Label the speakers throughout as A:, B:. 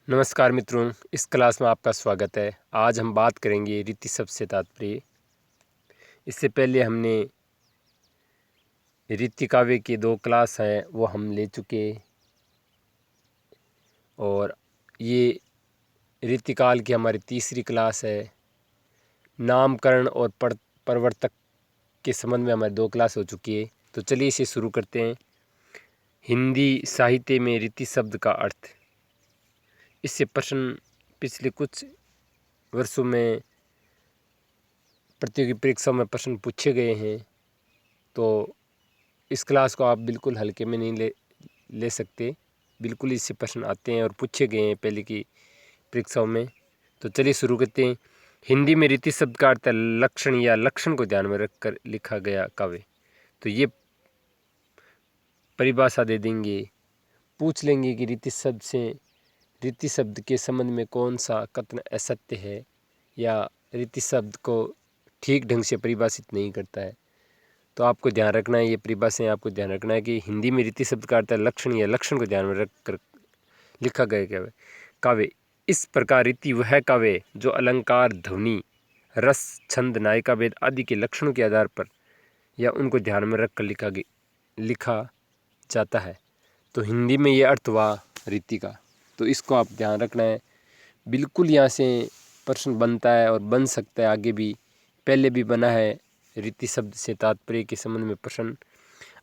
A: नमस्कार मित्रों, इस क्लास में आपका स्वागत है। आज हम बात करेंगे रीति शब्द से तात्पर्य। इससे पहले हमने रीति काव्य की 2 क्लास हैं वो हम ले चुके, और ये रीतिकाल की हमारी तीसरी क्लास है। नामकरण और प्रवर्तक के संबंध में हमारी 2 क्लास हो चुकी है। तो चलिए इसे शुरू करते हैं। हिंदी साहित्य में रीति शब्द का अर्थ। इससे प्रश्न पिछले कुछ वर्षों में प्रतियोगी परीक्षाओं में प्रश्न पूछे गए हैं, तो इस क्लास को आप बिल्कुल हल्के में नहीं ले सकते। बिल्कुल इससे प्रश्न आते हैं और पूछे गए हैं पहले की परीक्षाओं में। तो चलिए शुरू करते हैं। हिंदी में रीति शब्द का अर्थ है लक्षण या लक्षण को ध्यान में रखकर लिखा गया काव्य। तो ये परिभाषा दे देंगे, पूछ लेंगे कि रीति शब्द के संबंध में कौन सा कथन असत्य है या रीति शब्द को ठीक ढंग से परिभाषित नहीं करता है। तो आपको ध्यान रखना है, ये परिभाषाएं आपको ध्यान रखना है कि हिंदी में रीति शब्द का अर्थ है लक्षण या लक्षण को ध्यान में रखकर लिखा गया काव्य। इस प्रकार रीति वह काव्य जो अलंकार, ध्वनि, रस, छंद, नायिका भेद आदि के लक्षणों के आधार पर या उनको ध्यान में रखकर लिखा जाता है। तो हिंदी में ये अर्थ हुआ रीति का। तो इसको आप ध्यान रखना है। बिल्कुल यहाँ से प्रश्न बनता है और बन सकता है आगे भी, पहले भी बना है रीति शब्द से तात्पर्य के संबंध में प्रश्न।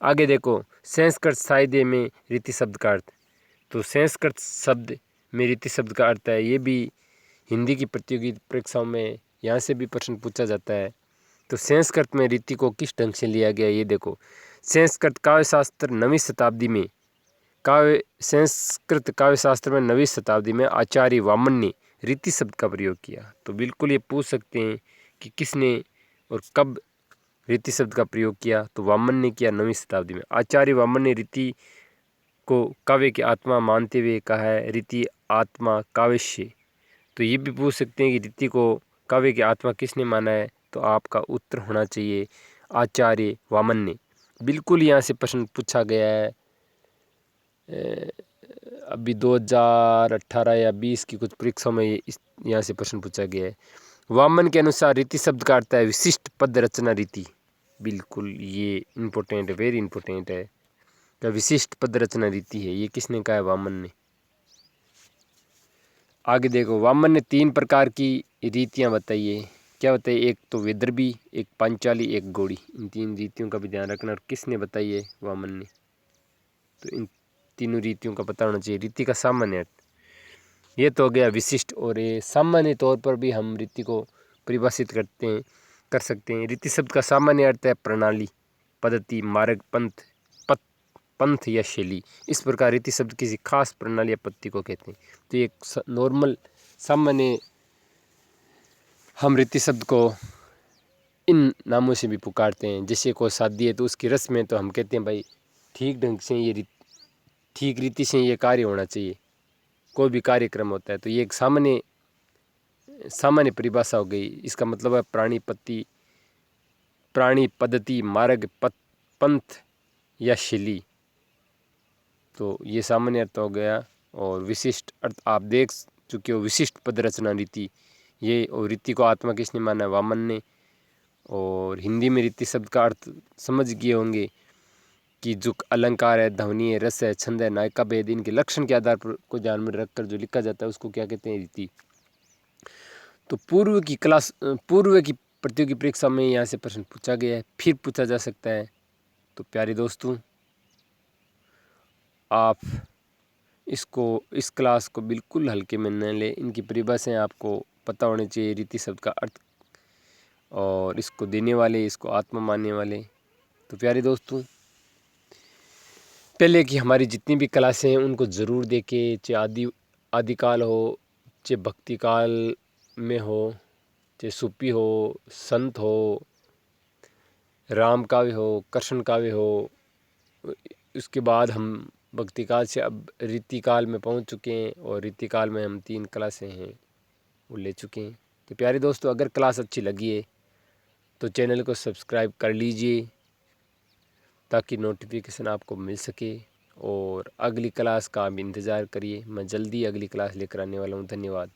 A: आगे देखो, संस्कृत साहित्य में रीति शब्द का अर्थ। तो संस्कृत शब्द में रीति शब्द का अर्थ है, ये भी हिंदी की प्रतियोगी परीक्षाओं में यहाँ से भी प्रश्न पूछा जाता है। तो संस्कृत में रीति को किस ढंग से लिया गया, ये देखो। संस्कृत काव्यशास्त्र 9वीं शताब्दी में संस्कृत काव्यशास्त्र में 9वीं शताब्दी में आचार्य वामन ने रीति शब्द का प्रयोग किया। तो बिल्कुल ये पूछ सकते हैं कि किसने और कब रीति शब्द का प्रयोग किया। तो वामन ने किया 9वीं शताब्दी में। आचार्य वामन ने रीति को काव्य की आत्मा मानते हुए कहा है, रीति आत्मा काव्यस्य। तो ये भी पूछ सकते हैं कि रीति को काव्य की आत्मा किसने माना है। तो आपका उत्तर होना चाहिए आचार्य वामन ने। बिल्कुल यहाँ से प्रश्न पूछा गया है। अभी 2018 या 20 की कुछ परीक्षाओं में यहाँ से प्रश्न पूछा गया है। वामन के अनुसार रीति शब्द का अर्थ है विशिष्ट पद रचना रीति। बिल्कुल ये इम्पोर्टेंट है, वेरी इम्पोर्टेंट है। क्या विशिष्ट पद रचना रीति है, ये किसने कहा है? वामन ने। आगे देखो, वामन ने 3 प्रकार की रीतियाँ बताई है। क्या बताई? एक तो विदर्भी, एक पांचाली, एक गौड़ी। इन 3 रीतियों का भी ध्यान रखना। और किसने बताई है? वामन ने। तो इन तीनों रीतियों का पता होना चाहिए। रीति का सामान्य अर्थ ये तो हो गया विशिष्ट, और ये सामान्य तौर पर भी हम रीति को परिभाषित कर सकते हैं। रीति शब्द का सामान्य अर्थ है प्रणाली, पद्धति, मार्ग, पंथ या शैली। इस प्रकार रीति शब्द किसी खास प्रणाली या पद्धति को कहते हैं। तो एक नॉर्मल सामान्य हम रीति शब्द को इन नामों से भी पुकारते हैं। जैसे कोई शादी है तो उसकी रस्म में तो हम कहते हैं भाई ठीक ढंग से ठीक रीति से ये कार्य होना चाहिए। कोई भी कार्यक्रम होता है तो ये एक सामान्य परिभाषा हो गई। इसका मतलब है प्राणी, पद्धति, मार्ग, पंथ या शैली। तो ये सामान्य अर्थ हो गया। और विशिष्ट अर्थ आप देख चुके हो, विशिष्ट पद रचना रीति ये। और रीति को आत्मा किसने माना? वामन ने। और हिंदी में रीति शब्द का अर्थ समझ गए होंगे कि जो अलंकार है, ध्वनि है, रस है, छंद है, नायिका भेद, इनके लक्षण के आधार पर को ध्यान में रखकर जो लिखा जाता है उसको क्या कहते हैं? रीति। तो पूर्व की प्रतियोगी परीक्षा में यहाँ से प्रश्न पूछा गया है, फिर पूछा जा सकता है। तो प्यारे दोस्तों, आप इस क्लास को बिल्कुल हल्के में न लें। इनकी परिभाषाएं आपको पता होनी चाहिए, रीति शब्द का अर्थ, और इसको देने वाले, इसको आत्मा मानने वाले। तो प्यारे दोस्तों, पहले की हमारी जितनी भी क्लासें हैं उनको ज़रूर देखें, चाहे आदिकाल हो, चाहे भक्ति काल में हो, चाहे सूफी हो, संत हो, राम काव्य हो, कृष्ण काव्य हो। उसके बाद हम भक्ति काल से अब रीति काल में पहुंच चुके हैं, और रीति काल में हम 3 क्लासें हैं वो ले चुके हैं। तो प्यारे दोस्तों, अगर क्लास अच्छी लगी है तो चैनल को सब्सक्राइब कर लीजिए ताकि नोटिफिकेशन आपको मिल सके। और अगली क्लास का आप इंतज़ार करिए। मैं जल्दी अगली क्लास लेकर आने वाला हूँ। धन्यवाद।